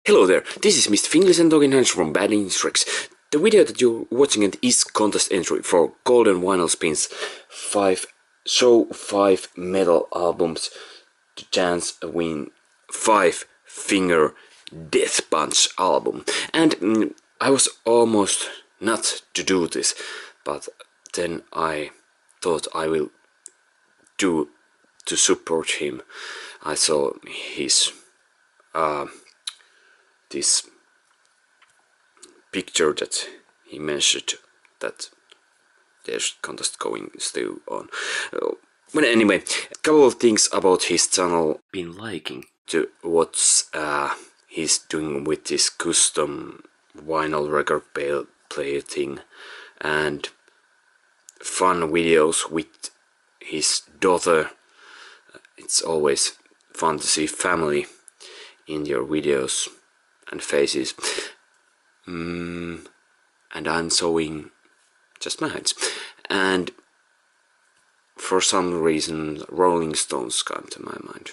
Hello there, this is Mr. Vinylspin talking from Vinylspin. The video that you're watching is contest entry for Golden Vinylspin's 5 metal albums to chance win 5-finger Death Punch album. And I was almost not to do this, but then I thought I will do to support him. I saw his this picture that he mentioned that there's contest going still on. But anyway, a couple of things about his channel. Been liking to watch he's doing with this custom vinyl record player thing and fun videos with his daughter. It's always fun to see family in your videos and faces. And I'm showing just my hands. And for some reason Rolling Stones come to my mind.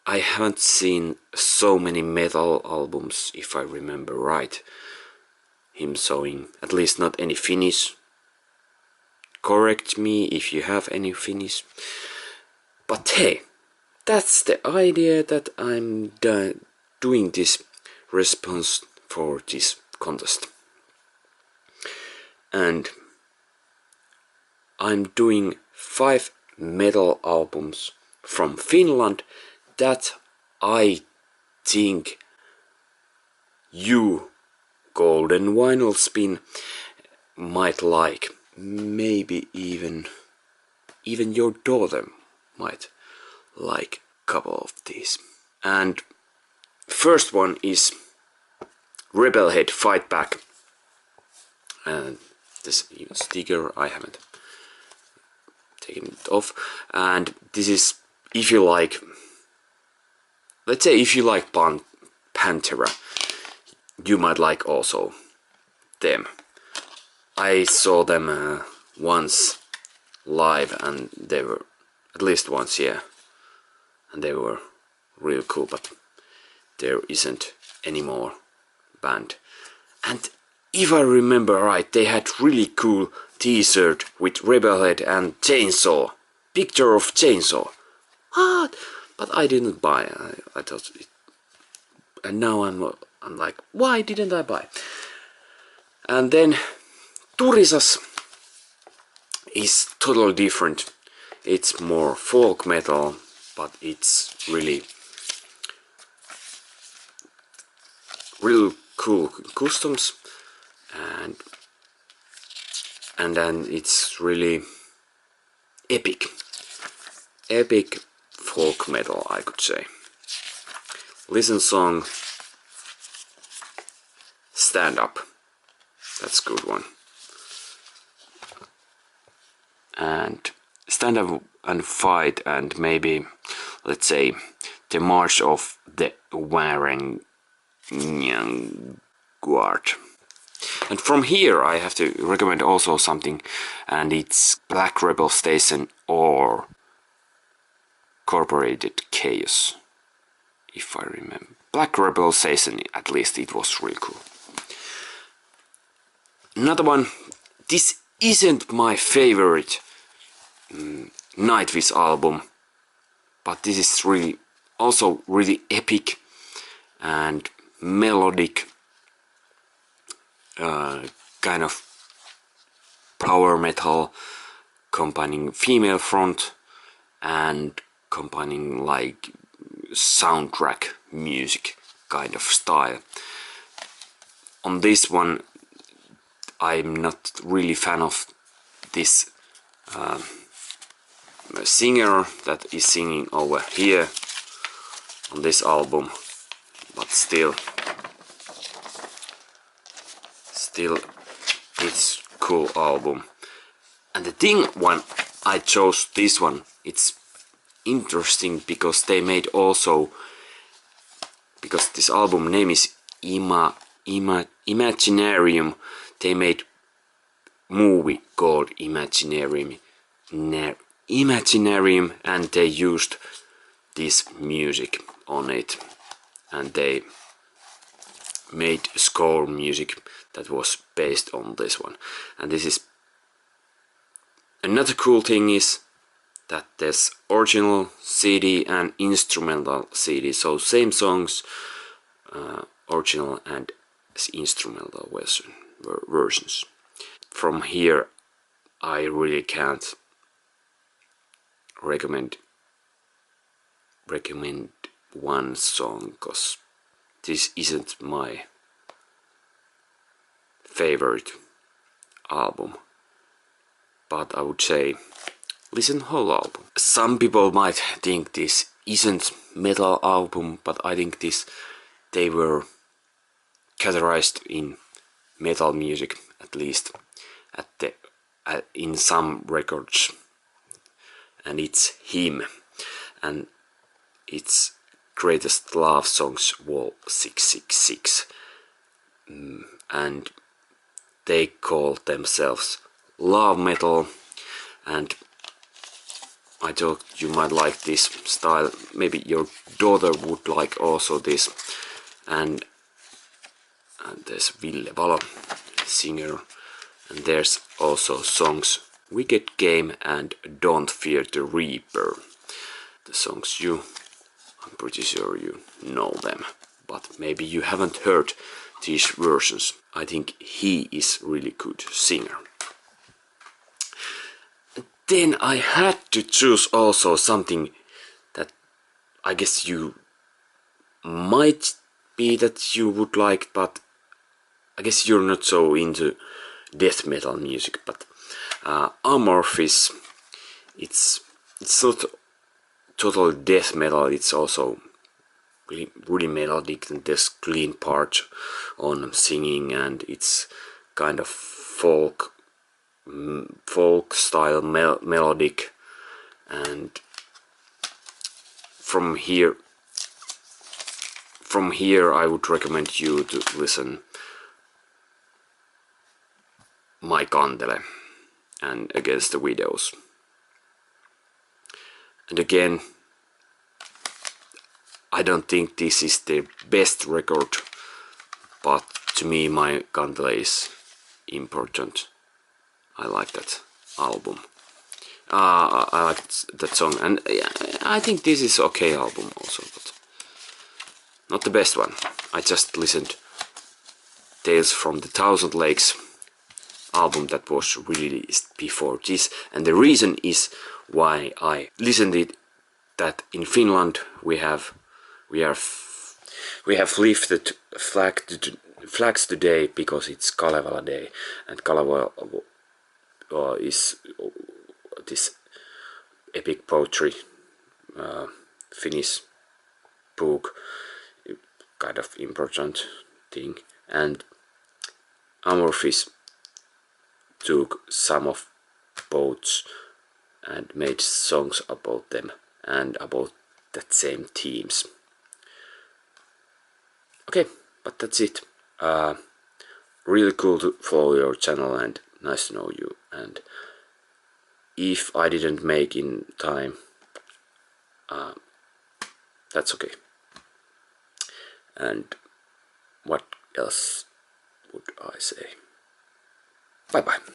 I haven't seen so many metal albums, if I remember right, him showing, at least not any Finnish. Correct me if you have any Finnish. But hey, that's the idea that I'm doing this response for this contest. And I'm doing 5 metal albums from Finland that I think you, Golden Vinylspin, might like. Maybe even your daughter might like a couple of these. And first one is Rebelhead Fight Back. And this sticker I haven't taken it off. And this is, if you like, let's say if you like Pantera, you might like also them. I saw them once live, and they were, at least once, yeah, and they were real cool, but there isn't any more band. And if I remember right, they had really cool t-shirt with Rebelhead and chainsaw, picture of chainsaw. What? But I didn't buy. I thought it, and now I'm like, why didn't I buy? And then Turisas is totally different. It's more folk metal, but it's really cool customs, and then it's really epic folk metal, I could say. Listen song Stand Up, that's a good one. And Stand Up and Fight, and maybe, let's say, the March of the Warren Guard. And from here I have to recommend also something, and it's Black Rebel Station or Corporated Chaos, if I remember. Black Rebel Station, at least it was really cool. Another one, this isn't my favorite Nightwish album, but this is really also really epic and melodic, kind of power metal combining female front and combining like soundtrack music kind of style. On this one I'm not really fan of this singer that is singing over here on this album, but still it's cool album. And the thing when I chose this one, it's interesting because they made also, because this album name is Imaginarium, they made movie called Imaginarium, and they used this music on it, and they made score music that was based on this one. And this is another cool thing is that there's original CD and instrumental CD, so same songs, original and instrumental versions. From here I really can't recommend one song, because this isn't my favorite album, but I would say listen whole album. Some people might think this isn't metal album, but I think they were categorized in metal music, at least in some records, and it's him and its Greatest Love Songs Wall 666, and they call themselves love metal, and I thought you might like this style. Maybe your daughter would like also this. And there's Ville Valo, singer, and there's also songs Wicked Game and Don't Fear the Reaper. The songs I'm pretty sure you know them, but maybe you haven't heard these versions. I think he is really good singer. Then I had to choose also something that I guess you might be that you would like, but I guess you're not so into death metal music. But Amorphis, it's not total death metal, it's also really melodic, and there's clean part on singing, and it's kind of folk style melodic. And from here I would recommend you to listen My Kantele and Against the Widows. And again, I don't think this is the best record, but to me My Kantele is important. I like that album. I like that song, and I think this is okay album also, but not the best one. I just listened Tales from the Thousand Lakes album that was released before this, and the reason is why I listened it that in Finland we have lifted flags today because it's Kalevala Day, and Kalevala is this epic poetry Finnish book, kind of important thing, and Amorphis took some of poets and made songs about them and about that same themes. Okay, but that's it. Really cool to follow your channel and nice to know you. And if I didn't make in time, that's okay. And what else would I say? Bye bye.